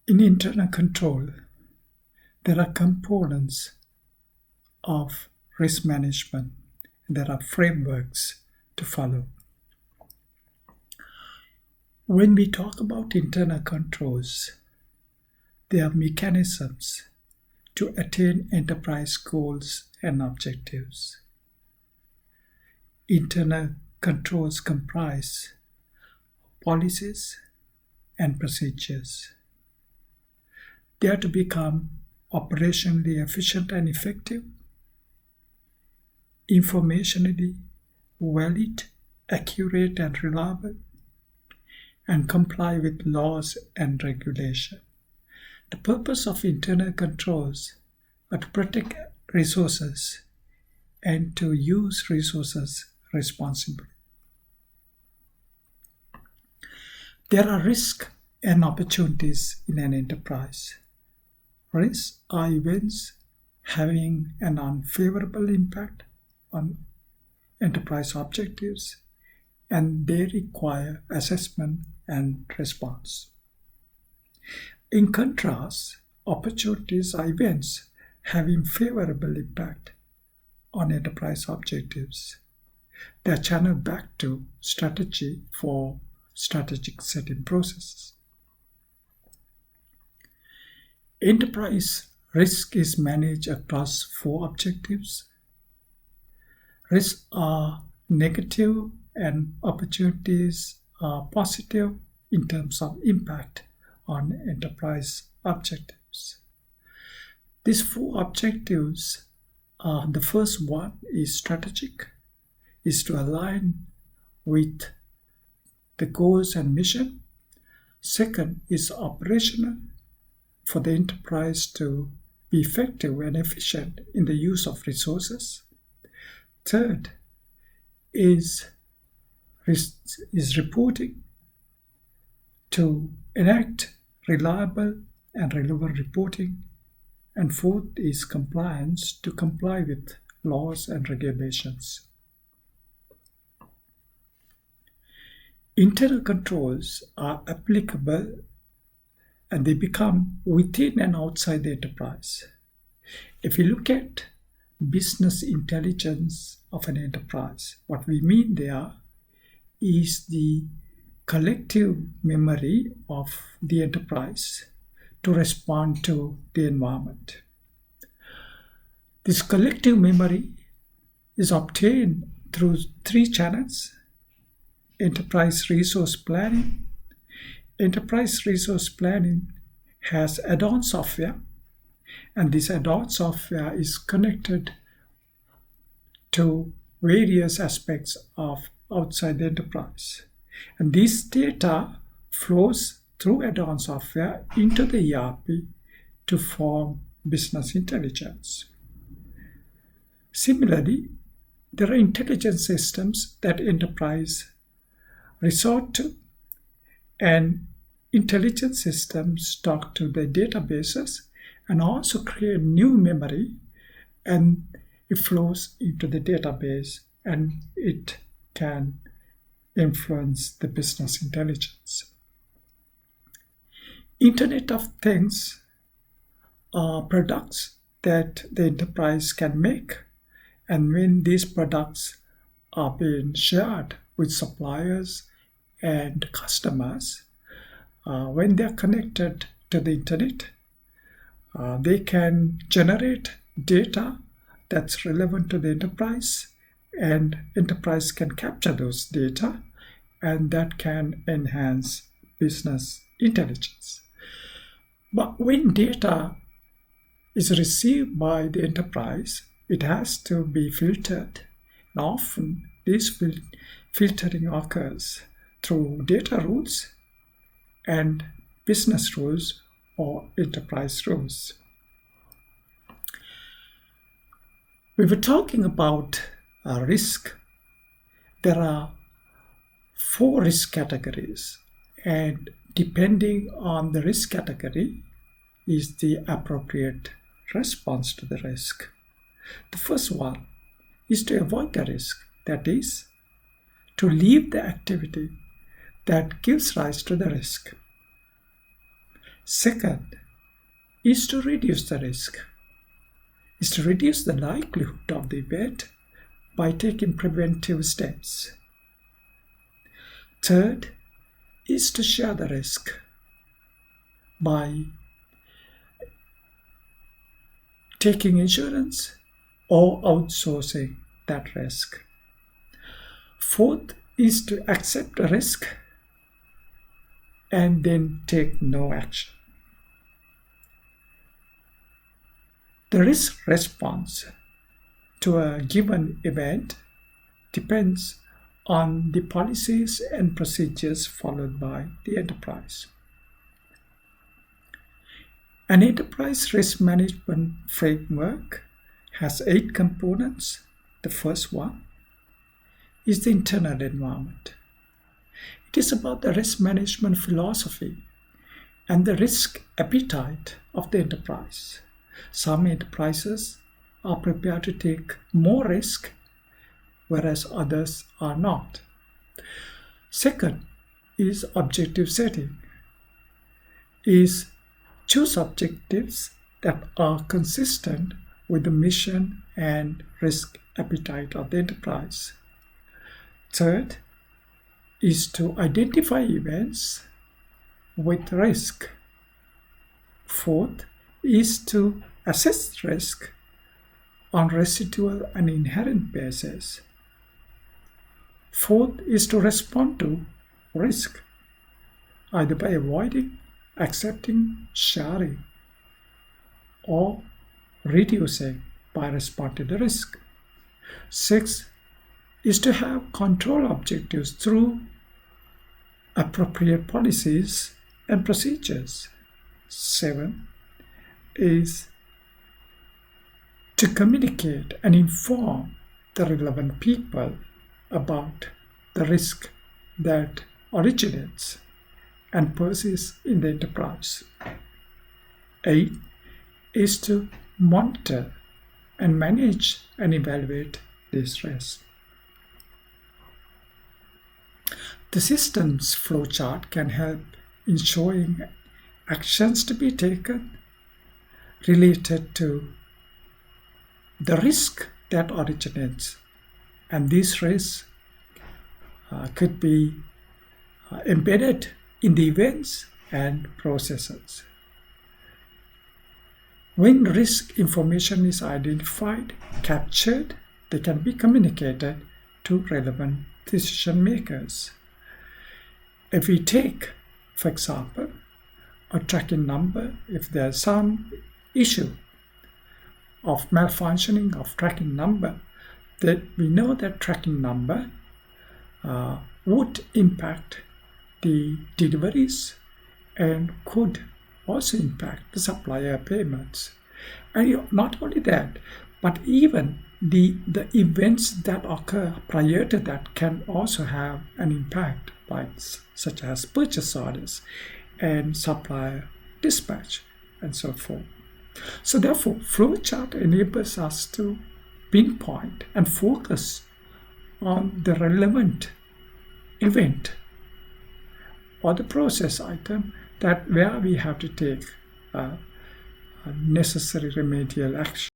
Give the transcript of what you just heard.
In internal control, there are components of risk management. There are frameworks to follow. When we talk about internal controls, there are mechanisms to attain enterprise goals and objectives. Internal controls comprise policies and procedures. They are to become operationally efficient and effective, informationally valid, accurate and reliable, and comply with laws and regulation. The purpose of internal controls are to protect resources and to use resources responsibly. There are risks and opportunities in an enterprise. Risks are events having an unfavorable impact on enterprise objectives, and they require assessment and response. In contrast, opportunities are events having favorable impact on enterprise objectives. They are channeled back to strategy for strategic setting processes. Enterprise risk is managed across 4 objectives. Risks are negative and opportunities are positive in terms of impact on enterprise objectives. These 4 objectives are: the first one is strategic, is to align with the goals and mission. Second is operational, for the enterprise to be effective and efficient in the use of resources. Third is reporting, to enact reliable and relevant reporting. And fourth is compliance, to comply with laws and regulations. Internal controls are applicable and they become within and outside the enterprise. If we look at business intelligence of an enterprise, what we mean there is the collective memory of the enterprise to respond to the environment. This collective memory is obtained through 3 channels: enterprise resource planning. Enterprise resource planning has add-on software, and this add-on software is connected to various aspects of outside the enterprise. And this data flows through add-on software into the ERP to form business intelligence. Similarly, there are intelligence systems that enterprise resort to, and intelligence systems talk to the databases and also create new memory, and it flows into the database and it can influence the business intelligence. Internet of Things are products that the enterprise can make, and when these products are being shared with suppliers and customers, when they're connected to the internet, they can generate data that's relevant to the enterprise, and enterprise can capture those data, and that can enhance business intelligence. But when data is received by the enterprise, it has to be filtered. And often this filtering occurs through data rules and business rules or enterprise rules. We were talking about risk. There are 4 risk categories, and depending on the risk category is the appropriate response to the risk. The first one is to avoid the risk, that is, to leave the activity that gives rise to the risk. Second is to reduce the risk, is to reduce the likelihood of the event by taking preventive steps. Third is to share the risk by taking insurance or outsourcing that risk. Fourth is to accept the risk and then take no action. The risk response to a given event depends on the policies and procedures followed by the enterprise. An enterprise risk management framework has 8 components. The first one is the internal environment. It is about the risk management philosophy and the risk appetite of the enterprise. Some enterprises are prepared to take more risk, whereas others are not. Second is objective setting. Is choose objectives that are consistent with the mission and risk appetite of the enterprise. Third is to identify events with risk. Fourth is to assess risk on residual and inherent basis. Fourth is to respond to risk, either by avoiding, accepting, sharing, or reducing by responding to the risk. Sixth is to have control objectives through appropriate policies and procedures. 7 is to communicate and inform the relevant people about the risk that originates and persists in the enterprise. 8 is to monitor and manage and evaluate this risk. The system's flowchart can help in showing actions to be taken related to the risk that originates, and these risks could be embedded in the events and processes. When risk information is identified, captured, they can be communicated to relevant decision makers. If we take, for example, a tracking number, if there's some issue of malfunctioning of tracking number, that we know that tracking number would impact the deliveries and could also impact the supplier payments. And not only that, but even the events that occur prior to that can also have an impact, like such as purchase orders and supplier dispatch and so forth. So therefore, flowchart enables us to pinpoint and focus on the relevant event or the process item that where we have to take necessary remedial action.